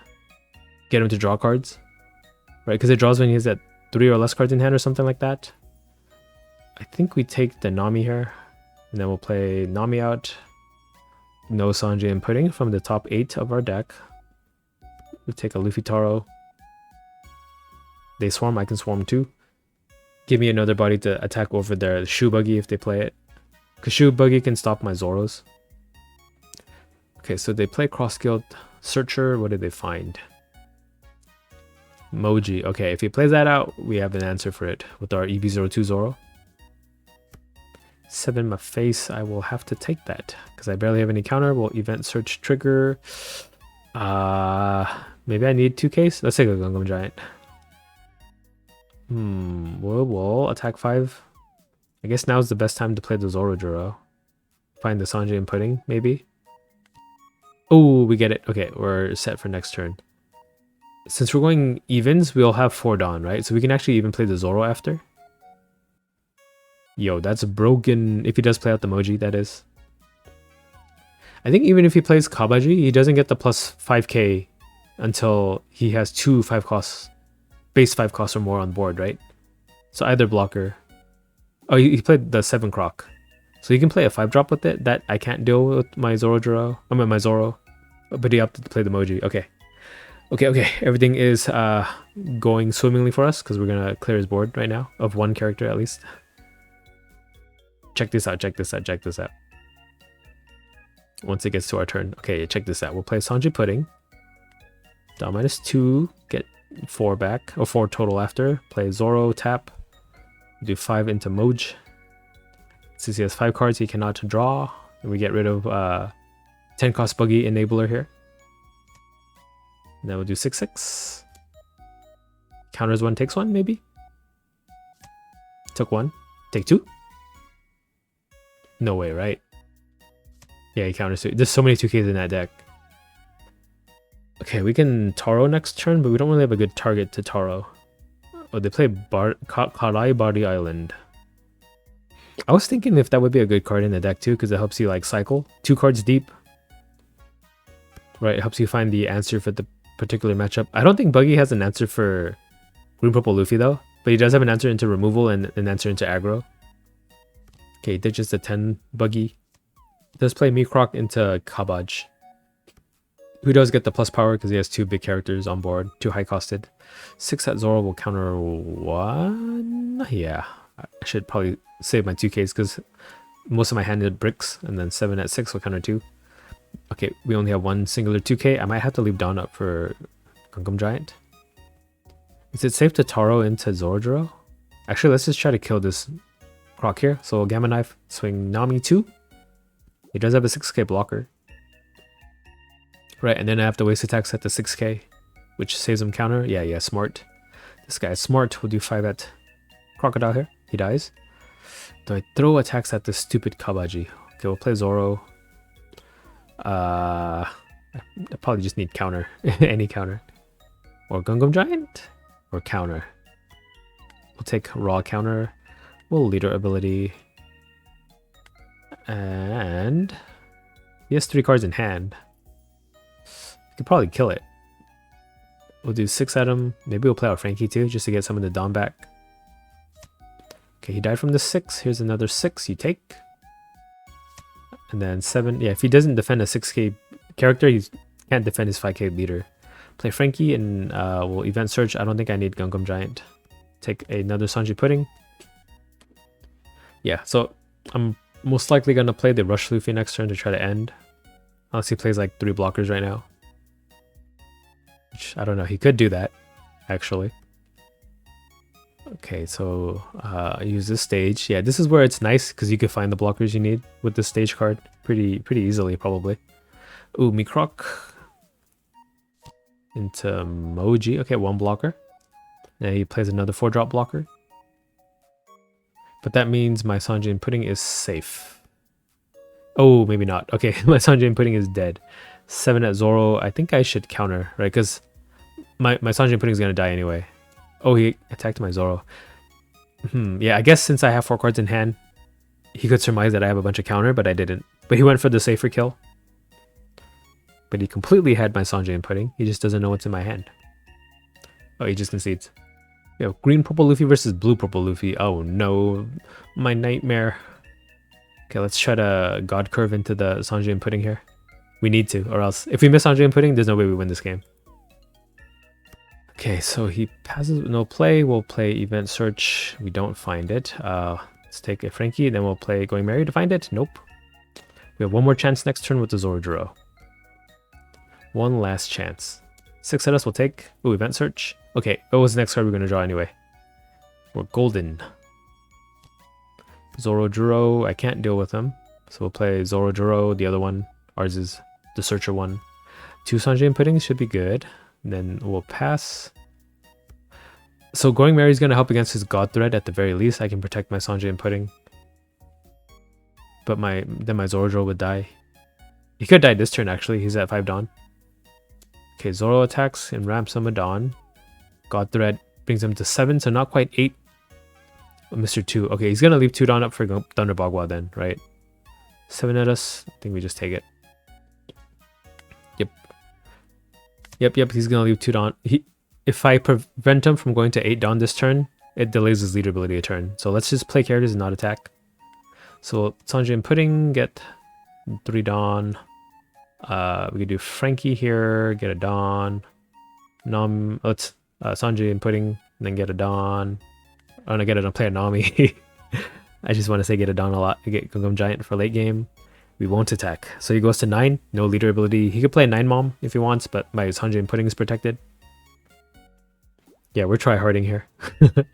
get him to draw cards, right? Because it draws when he's at 3 or less cards in hand or something like that. I think we take the Nami here, and then we'll play Nami out. No Sanjay and Pudding from the top 8 of our deck. We'll take a Luffy Taro. They swarm, I can swarm too. Give me another body to attack over their Shoe Buggy if they play it. Because Shoe Buggy can stop my Zoros. Okay, so they play Cross-Skilled Searcher. What did they find? Moji. Okay, if he plays that out, we have an answer for it with our EB02 Zoro. 7 in my face. I will have to take that because I barely have any counter. We'll event search trigger. Maybe I need 2Ks. Let's take a Gungam Giant. We'll attack 5. I guess now's the best time to play the Zoro Juro. Find the Sanjay and Pudding, maybe. Oh, we get it. Okay, we're set for next turn. Since we're going evens, we'll have 4 Dawn, right? So we can actually even play the Zoro after. Yo, that's broken. If he does play out the Moji, that is. I think even if he plays Kabaji, he doesn't get the plus 5k until he has 2 5 costs, base 5 costs or more on board, right? So either blocker. Oh, he played the 7 Croc. So you can play a 5 drop with it. That I can't deal with my Zoro Juro. I mean my Zoro. But he opted to play the Moji. Okay. Okay. Everything is going swimmingly for us because we're gonna clear his board right now of 1 character at least. check this out, check this out, check this out. Once it gets to our turn. Okay, check this out. We'll play Sanji Pudding. Down -2, get 4 back, or 4 total after. Play Zoro, tap. Do 5 into Moj. Since he has 5 cards, he cannot draw. And we get rid of 10 cost Buggy enabler here. And then we'll do 6/6. Counters 1, takes 1, maybe? Took 1. Take 2? No way, right? Yeah, he counters 2. There's so many 2Ks in that deck. Okay, we can Taro next turn, but we don't really have a good target to Taro. Oh, they play Karai Body Island. I was thinking if that would be a good card in the deck too, because it helps you like cycle 2 cards deep. Right, it helps you find the answer for the particular matchup. I don't think Buggy has an answer for Green Purple Luffy though, but he does have an answer into removal and an answer into aggro. Okay, ditches the 10 Buggy. Does play Mikroc into Kabaj, who does get the plus power because he has 2 big characters on board, 2 high costed. 6 at Zoro will counter 1. Yeah, I should probably save my 2Ks because most of my hand did bricks, and then 7 at 6 will counter 2. Okay, we only have 1 singular 2K. I might have to leave Dawn up for Gungam Giant. Is it safe to Taro into Zorojuro? Actually, let's just try to kill this Croc here. So Gamma Knife, swing Nami 2. He does have a 6K blocker. Right, and then I have to waste attacks at the 6K, which saves him counter. Yeah, smart. This guy is smart. We'll do 5 at Crocodile here. He dies. Do I throw attacks at this stupid Kabaji? Okay, we'll play Zoro. I probably just need counter. Any counter. Or Gungam Giant? Or counter. We'll take raw counter. We'll leader ability. And he has 3 cards in hand. Could probably kill it. We'll do 6 at him. Maybe we'll play out Frankie too, just to get some of the Dawn back. Okay, he died from the 6. Here's another 6. You take. And then 7. Yeah, if he doesn't defend a 6K character, he can't defend his 5K leader. Play Frankie and we'll event search. I don't think I need Gungam Giant. Take another Sanji Pudding. Yeah, so I'm most likely going to play the Rush Luffy next turn to try to end. Unless he plays like 3 blockers right now. Which, I don't know, he could do that, actually. Okay, so I use this stage. Yeah, this is where it's nice because you can find the blockers you need with this stage card pretty easily, probably. Ooh, Mikroc into Moji. Okay, 1 blocker. And he plays another 4-drop blocker. But that means my Sanji and Pudding is safe. Oh, maybe not. Okay, my Sanji and Pudding is dead. 7 at Zoro. I think I should counter, right? Because my Sanji and Pudding is going to die anyway. Oh, he attacked my Zoro. Yeah, I guess since I have 4 cards in hand, he could surmise that I have a bunch of counter, but I didn't. But he went for the safer kill. But he completely had my Sanji and Pudding. He just doesn't know what's in my hand. Oh, he just concedes. We have Green Purple Luffy versus Blue Purple Luffy. Oh no, my nightmare. Okay, let's try to God Curve into the Sanji and Pudding here. We need to, or else if we miss Sanji and Pudding, there's no way we win this game. Okay, so he passes with no play. We'll play Event Search. We don't find it. Let's take a Frankie, then we'll play Going Merry to find it. Nope. We have 1 more chance next turn with the Zorojuro. 1 last chance. 6 at us, we'll take. Ooh, Event Search. Okay, what was the next card we're going to draw anyway? We're golden. Zorojuro, I can't deal with him. So we'll play Zorojuro, the other one. Ours is the Searcher one. 2 Sanji and Pudding should be good. And then we'll pass. So Going Merry is going to help against his God Thread at the very least. I can protect my Sanji and Pudding. But then my Zorojuro would die. He could die this turn actually. He's at 5 Dawn. Okay, Zoro attacks and ramps him a Dawn. God Thread brings him to 7, so not quite 8. Mr. 2. Okay, he's going to leave 2 Dawn up for Thunder Bagua then, right? 7 at us. I think we just take it. Yep, he's going to leave 2 Dawn. If I prevent him from going to 8 Dawn this turn, it delays his leader ability a turn. So let's just play characters and not attack. So Sanji and Pudding get 3 Dawn. We could do Frankie here, get a Dawn. Let's Sanji and Pudding, and then get a Dawn. Oh, and I get it. I'll play a Nami. I just want to say get it down a lot. Get Gungam Giant for late game. We won't attack. So he goes to 9. No leader ability. He could play 9 Mom if he wants, but my Sanjay Pudding is protected. Yeah, we're tryharding here. This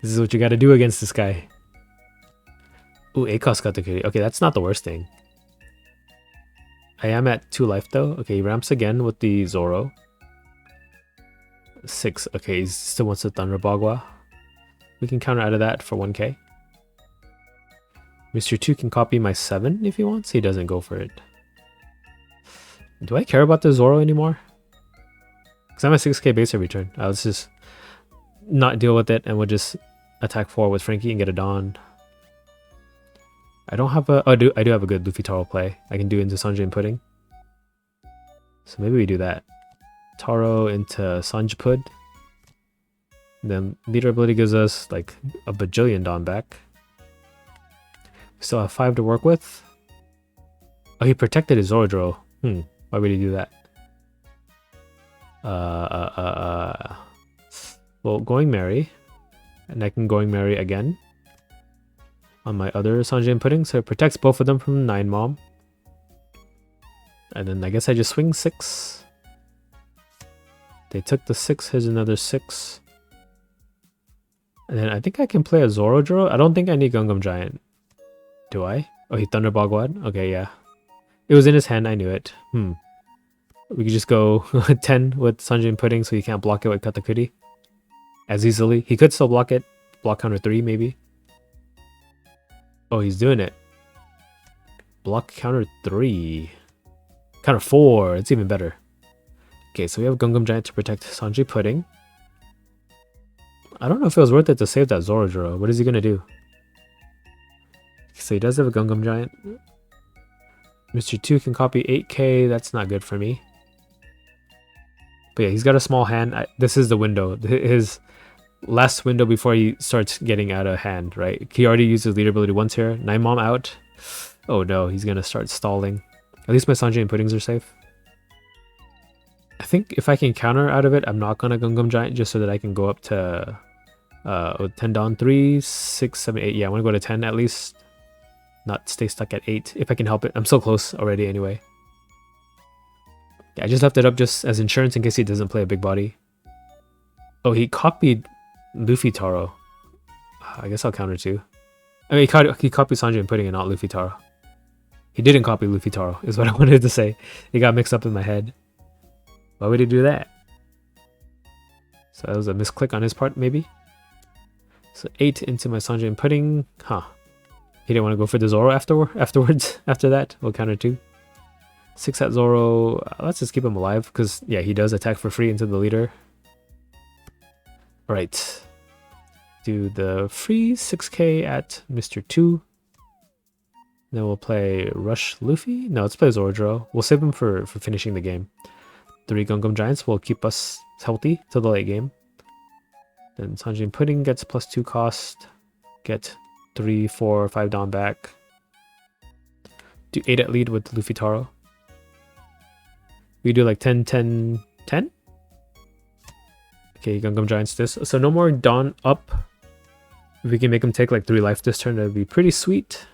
is what you gotta do against this guy. Ooh, ACOS got the kitty. Okay, that's not the worst thing. I am at 2 life though. Okay, he ramps again with the Zoro. 6. Okay, he still wants the Thunder Bagua. We can counter out of that for 1k. Mr. 2 can copy my 7 if he wants. He doesn't go for it. Do I care about the Zoro anymore? Because I'm at 6k base every turn. Let's just not deal with it and we'll just attack 4 with Frankie and get a Dawn. I don't have a... Oh, I do have a good Luffy Taro play. I can do into Sanjay and Pudding. So maybe we do that. Taro into Sanj Pud. Then leader ability gives us like a bajillion Dawn back. We still have 5 to work with. Oh, he protected his Zoro. Why would he do that? Well, Going Merry. And I can Going Merry again. On my other Sanjay and Pudding, so it protects both of them from 9 Mom. And then I guess I just swing 6. They took the 6, here's another 6. And then I think I can play a Zoro Joro. I don't think I need Gungam Giant. Do I? Oh, he Thunder Bagwad? Okay, yeah. It was in his hand, I knew it. We could just go 10 with Sanjay and Pudding so he can't block it with Katakuri as easily. He could still block it. Block counter 3 maybe. Oh, he's doing it. Block counter 3. Counter 4. It's even better. Okay, so we have Gungam Giant to protect Sanjay Pudding. I don't know if it was worth it to save that Zoro Joro. What is he going to do? So he does have a Gungam Giant. Mr. 2 can copy 8k. That's not good for me. But yeah, he's got a small hand. This is the window. His last window before he starts getting out of hand, right? He already used his leader ability once here. 9 Mom out. Oh no, he's going to start stalling. At least my Sanjay and Puddings are safe. I think if I can counter out of it, I'm not going to Gungam Giant just so that I can go up to 10 down 3, 6, 7, 8. Yeah, I want to go to 10 at least. Not stay stuck at 8 if I can help it. I'm so close already anyway. Yeah, I just left it up just as insurance in case he doesn't play a big body. Oh, he copied Luffy Taro. I guess I'll counter too. I mean, he copied Sanjay and Pudding and not Luffy Taro. He didn't copy Luffy Taro, is what I wanted to say. It got mixed up in my head. Why would he do that? So that was a misclick on his part, maybe? So 8 into my Sanjay and Pudding. Huh. He didn't want to go for the Zoro afterwards. After that, we'll counter 2. 6 at Zoro. Let's just keep him alive, because, yeah, he does attack for free into the leader. Alright. Do the free 6k at Mr. 2. Then we'll play Rush Luffy. No, let's play Zoro. We'll save him for finishing the game. 3 Gungam Giants will keep us healthy till the late game. Then Sanjay and Pudding gets +2 cost. Get 3, 4, 5 down back. Do 8 at lead with Luffy Taro. We do like 10, 10, 10? Okay, Gungam Giants this. So no more Dawn up. If we can make him take like 3 life this turn, that would be pretty sweet.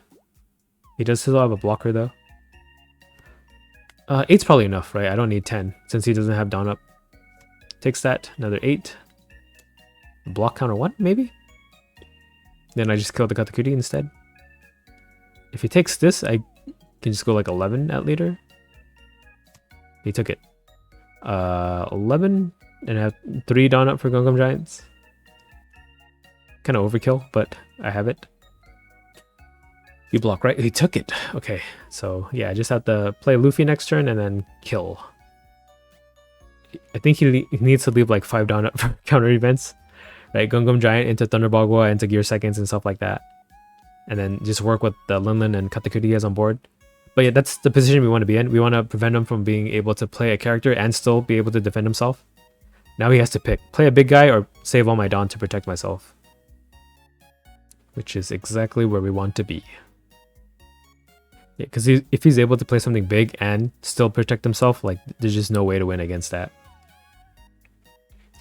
He does still have a blocker though. 8's probably enough, right? I don't need 10 since he doesn't have Dawn up. Takes that, another 8. Block counter 1, maybe? Then I just kill the Katakuri instead. If he takes this, I can just go like 11 at leader. He took it. 11, and I have 3 Dawn up for Gungam Giants. Kind of overkill, but I have it. You block, right? He took it. Okay, so yeah, I just have to play Luffy next turn and then kill. I think he needs to leave like 5 Dawn up for counter events. Right, Gungam Giant into Thunder Bagua into Gear Seconds and stuff like that. And then just work with the Linlin and Katakuri he has on board. But yeah, that's the position we want to be in. We want to prevent him from being able to play a character and still be able to defend himself. Now he has to pick. Play a big guy or save all my Dawn to protect myself. Which is exactly where we want to be. Yeah, because if he's able to play something big and still protect himself, like there's just no way to win against that.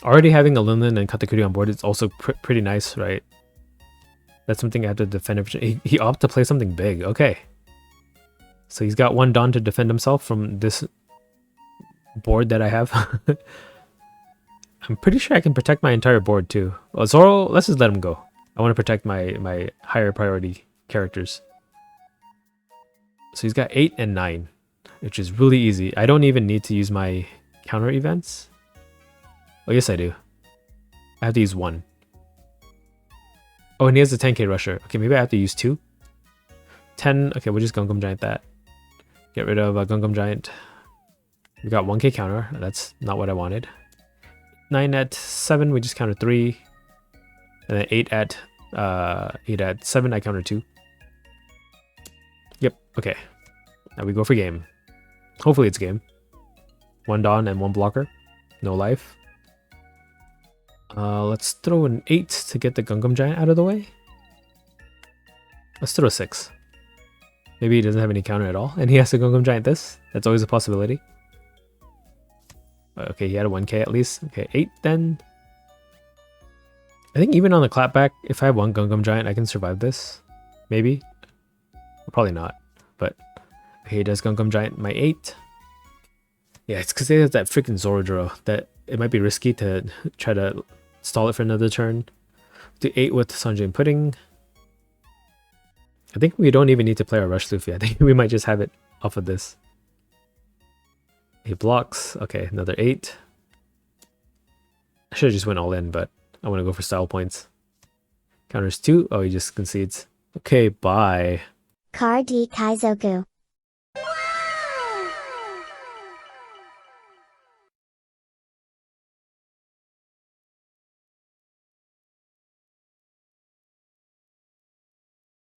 Already having a Linlin and Katakuri on board is also pretty nice, right? That's something I have to defend. He opted to play something big. Okay. So he's got one Dawn to defend himself from this board that I have. I'm pretty sure I can protect my entire board too. Well, Zoro, let's just let him go. I want to protect my higher priority characters. So he's got 8 and 9, which is really easy. I don't even need to use my counter events. Oh, yes I do. I have to use 1. Oh, and he has a 10k rusher. Okay, maybe I have to use 2. 10, okay, we'll just Gungam Giant that. Get rid of Gungam Giant. We got 1k counter. That's not what I wanted. 9 at 7, we just counter 3. And then 8 at 7, I counter 2. Yep, okay. Now we go for game. Hopefully it's game. 1 Dawn and 1 blocker. No life. Let's throw an 8 to get the Gungam Giant out of the way. Let's throw a 6. Maybe he doesn't have any counter at all, and he has to Gungam Giant this. That's always a possibility. Okay, he had a 1k at least. Okay, 8 then. I think even on the clapback, if I have 1 Gungam Giant, I can survive this. Maybe. Probably not. But okay, he does Gungam Giant my 8. Yeah, it's because he has that freaking Zorodro that it might be risky to try to stall it for another turn. Do 8 with Sanjay and Pudding. I think we don't even need to play our Rush Luffy. I think we might just have it off of this. He blocks. Okay, another 8. I should have just went all in, but I want to go for style points. Counters 2. Oh, he just concedes. Okay, bye. Card D Kaizoku.